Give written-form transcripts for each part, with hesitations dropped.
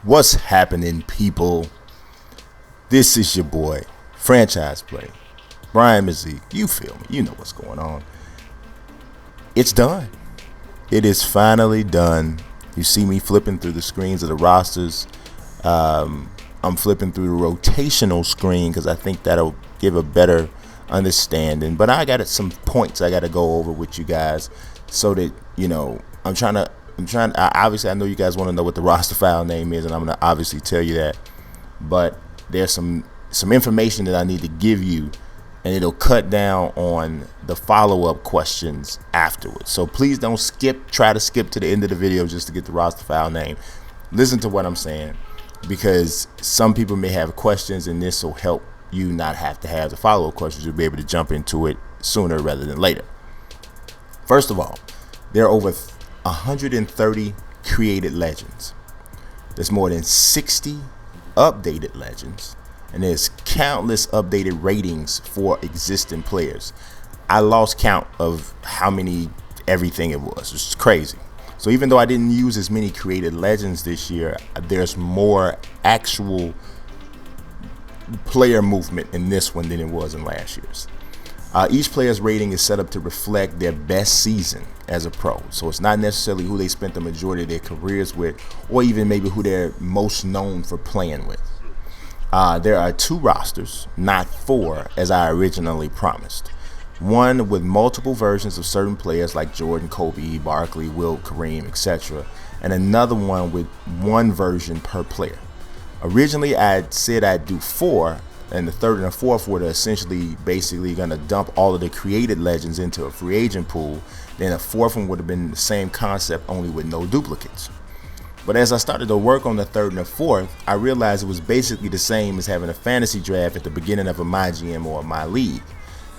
What's happening, people? This is your boy, Franchise Play, Brian Mazik. You feel me? You know what's going on. It's done. It is finally done. You see me flipping through the screens of the rosters. I'm flipping through the rotational screen because I think that'll give a better understanding. But I got some points I got to go over with you guys so that, I'm trying to, obviously I know you guys want to know what the roster file name is, and I'm going to obviously tell you that. But there's some information that I need to give you, and it'll cut down on the follow-up questions afterwards. So please don't try to skip to the end of the video just to get the roster file name. Listen to what I'm saying, because some people may have questions, and this will help you not have to have the follow-up questions. You'll be able to jump into it sooner rather than later. First of all, there are over 130 created legends. There's more than 60 updated legends, and there's countless updated ratings for existing players. I lost count of how many everything it was. It's crazy. So even though I didn't use as many created legends this year, there's more actual player movement in this one than it was in last year's. Each player's rating is set up to reflect their best season as a pro. So it's not necessarily who they spent the majority of their careers with, or even maybe who they're most known for playing with. There are 2 rosters, not 4, as I originally promised. One with multiple versions of certain players like Jordan, Kobe, Barkley, Wilt, Kareem, etc., and another one with 1 version per player. Originally, I said I'd do 4, and the third and the fourth were essentially basically going to dump all of the created legends into a free agent pool. Then a 4th one would have been the same concept, only with no duplicates. But as I started to work on the 3rd and the 4th, I realized it was basically the same as having a fantasy draft at the beginning of a MyGM or a My League.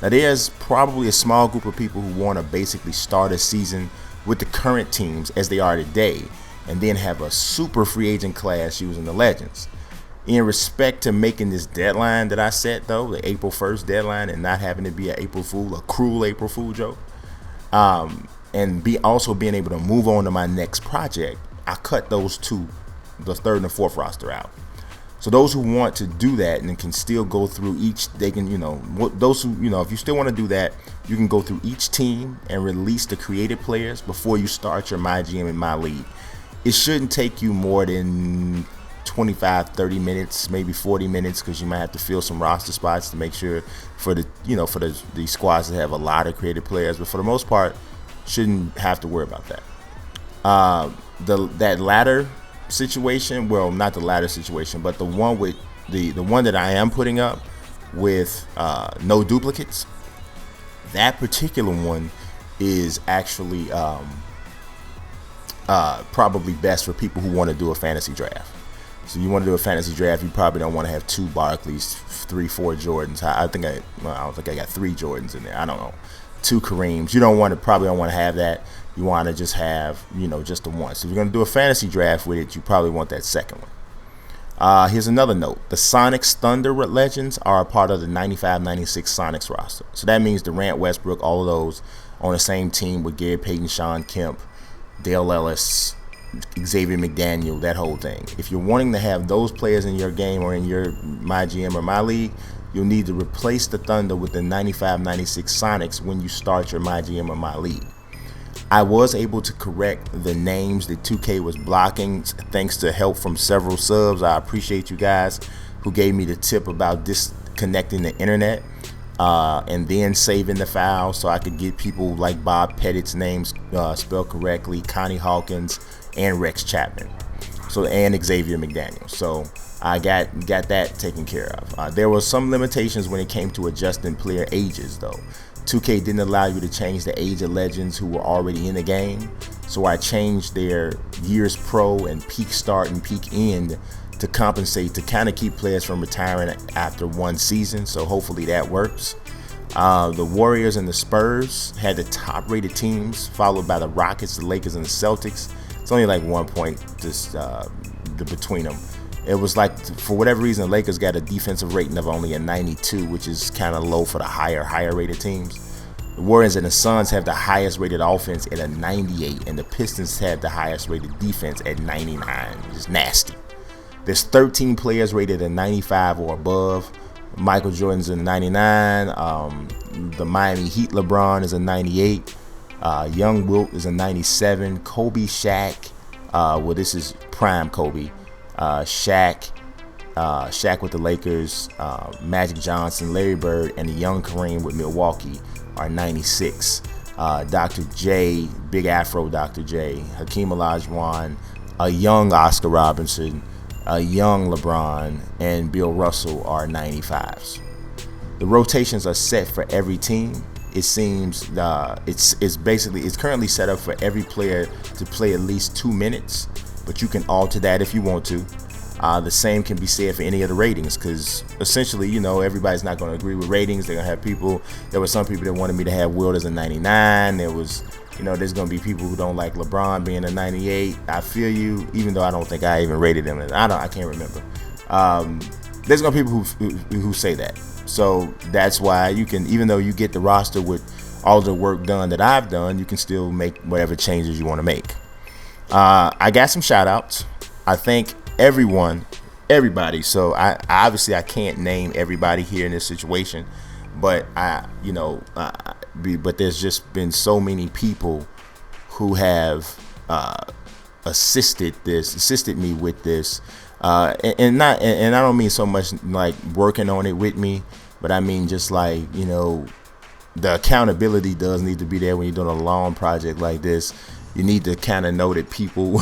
Now, there's probably a small group of people who want to basically start a season with the current teams as they are today, and then have a super free agent class using the legends. In respect to making this deadline that I set, though, the April 1st deadline, and not having to be an April Fool, a cruel April Fool joke, and also being able to move on to my next project, I cut those 2, the 3rd and the 4th roster out. So those who want to do that and can still go through each, they can, those who, if you still want to do that, you can go through each team and release the created players before you start your MyGM and My League. It shouldn't take you more than 25, 30 minutes, maybe 40 minutes, because you might have to fill some roster spots to make sure for the squads that have a lot of created players. But for the most part, shouldn't have to worry about that. That latter situation, well, not the latter situation, but the one with the one that I am putting up with no duplicates, that particular one is actually probably best for people who want to do a fantasy draft. So you want to do a fantasy draft, you probably don't want to have 2 Barkleys, 3, 4 Jordans. I don't think I got 3 Jordans in there. I don't know. 2 Kareems. You probably don't want to have that. You want to just have, just the one. So if you're going to do a fantasy draft with it, you probably want that second one. Here's another note. The Sonics Thunder Legends are a part of the 95-96 Sonics roster. So that means Durant, Westbrook, all of those on the same team with Gary Payton, Sean Kemp, Dale Ellis, Xavier McDaniel, that whole thing. If you're wanting to have those players in your game or in your MyGM or My League, you'll need to replace the Thunder with the 95-96 Sonics when you start your MyGM or My League. I was able to correct the names that 2K was blocking thanks to help from several subs. I appreciate you guys who gave me the tip about disconnecting the internet and then saving the file so I could get people like Bob Pettit's names spelled correctly, Connie Hawkins, and Rex Chapman, and Xavier McDaniel. So I got that taken care of. There were some limitations when it came to adjusting player ages, though. 2K didn't allow you to change the age of legends who were already in the game, so I changed their years pro and peak start and peak end to compensate, to kind of keep players from retiring after one season, so hopefully that works. The Warriors and the Spurs had the top-rated teams, followed by the Rockets, the Lakers, and the Celtics. It's only like 1 point just between them. It was like, for whatever reason, the Lakers got a defensive rating of only a 92, which is kind of low for the higher rated teams. The Warriors and the Suns have the highest rated offense at a 98, and the Pistons have the highest rated defense at 99. It's nasty. There's 13 players rated a 95 or above. Michael Jordan's a 99. The Miami Heat LeBron is a 98. Young Wilt is a 97. Kobe, Shaq. Well, this is prime Kobe. Shaq with the Lakers. Magic Johnson, Larry Bird, and the young Kareem with Milwaukee are 96. Dr. J, Big Afro Dr. J, Hakeem Olajuwon, a young Oscar Robertson, a young LeBron, and Bill Russell are 95s. The rotations are set for every team. It seems it's currently set up for every player to play at least 2 minutes, but you can alter that if you want to. The same can be said for any of the ratings, because essentially, everybody's not going to agree with ratings. They're going to have people. There were some people that wanted me to have Wilt as a 99. There was, there's going to be people who don't like LeBron being a 98. I feel you, even though I don't think I even rated him. I can't remember. There's going to be people who say that. So that's why you can, even though you get the roster with all the work done that I've done, you can still make whatever changes you want to make. I got some shout outs. I think everybody. So I obviously I can't name everybody here in this situation, but but there's just been so many people who have assisted me with this, and I don't mean so much like working on it with me, but I mean just like the accountability does need to be there when you're doing a long project like this. You need to kind of know that people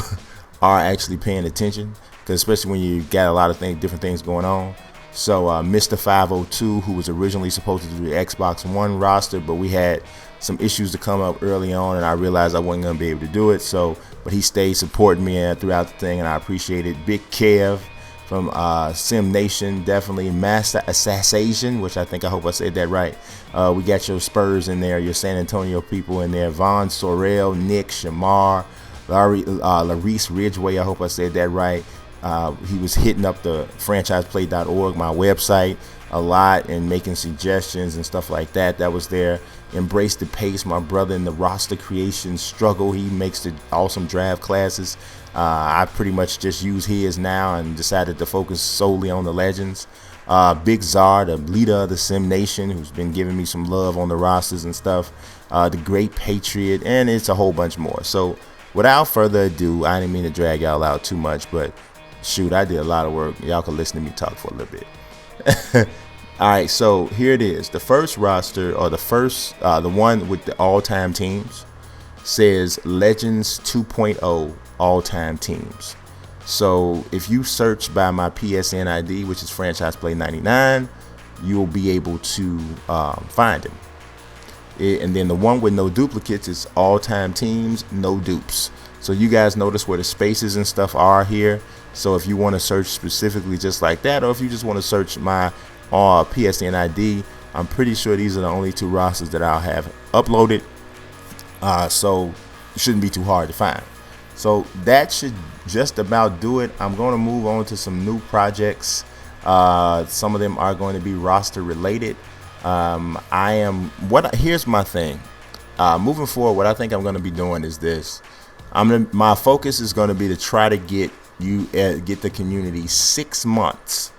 are actually paying attention. Because especially when you got a lot of different things going on. So Mr. 502, who was originally supposed to do the Xbox One roster, but we had some issues to come up early on, and I realized I wasn't going to be able to do it. But he stayed supporting me throughout the thing, and I appreciate it. Big Kev from Sim Nation, definitely. Master Assassination, which I hope I said that right. We got your Spurs in there, your San Antonio people in there. Vaughn Sorrell, Nick, Shamar, Larice Ridgeway, I hope I said that right. He was hitting up the franchiseplay.org, my website, a lot and making suggestions and stuff like that. That was there. Embrace the Pace, my brother in the roster creation struggle. He makes the awesome draft classes. I pretty much just use his now and decided to focus solely on the legends. Big Czar, the leader of the Sim Nation, who's been giving me some love on the rosters and stuff. The Great Patriot, and it's a whole bunch more. So without further ado, I didn't mean to drag y'all out too much, but shoot, I did a lot of work. Y'all can listen to me talk for a little bit. All right, so here it is. The first roster, or the one with the all-time teams, says Legends 2.0 all-time teams. So if you search by my PSN ID, which is Franchise Play 99, you'll be able to find him. And then the one with no duplicates is all-time teams, no dupes. So you guys notice where the spaces and stuff are here. So if you want to search specifically just like that, or if you just want to search my PSN ID, I'm pretty sure these are the only two rosters that I'll have uploaded. So it shouldn't be too hard to find. So that should just about do it. I'm going to move on to some new projects. Some of them are going to be roster related. Here's my thing. Moving forward, what I think I'm going to be doing is this. My focus is going to be to try to get the community 6 months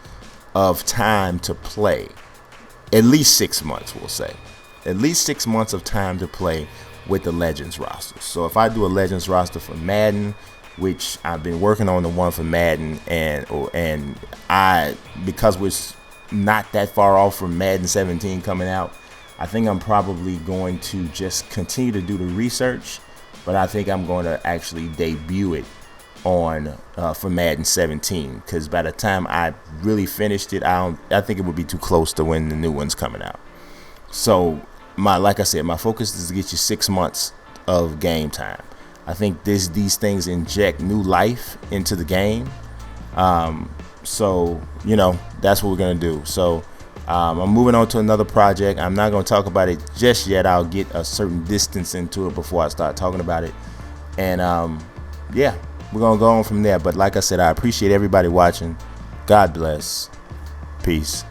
of time to play. At least 6 months, we'll say. At least 6 months of time to play with the Legends roster. So if I do a Legends roster for Madden, which I've been working on the one for Madden, and because we're not that far off from Madden 17 coming out, I think I'm probably going to just continue to do the research, but I think I'm going to actually debut it for Madden 17, because by the time I really finished it, I think it would be too close to when the new one's coming out. So like I said, my focus is to get you 6 months of game time. I think these things inject new life into the game. So that's what we're gonna do. So I'm moving on to another project. I'm not gonna talk about it just yet. I'll get a certain distance into it before I start talking about it. And yeah, we're gonna go on from there. But like I said, I appreciate everybody watching. God bless. Peace.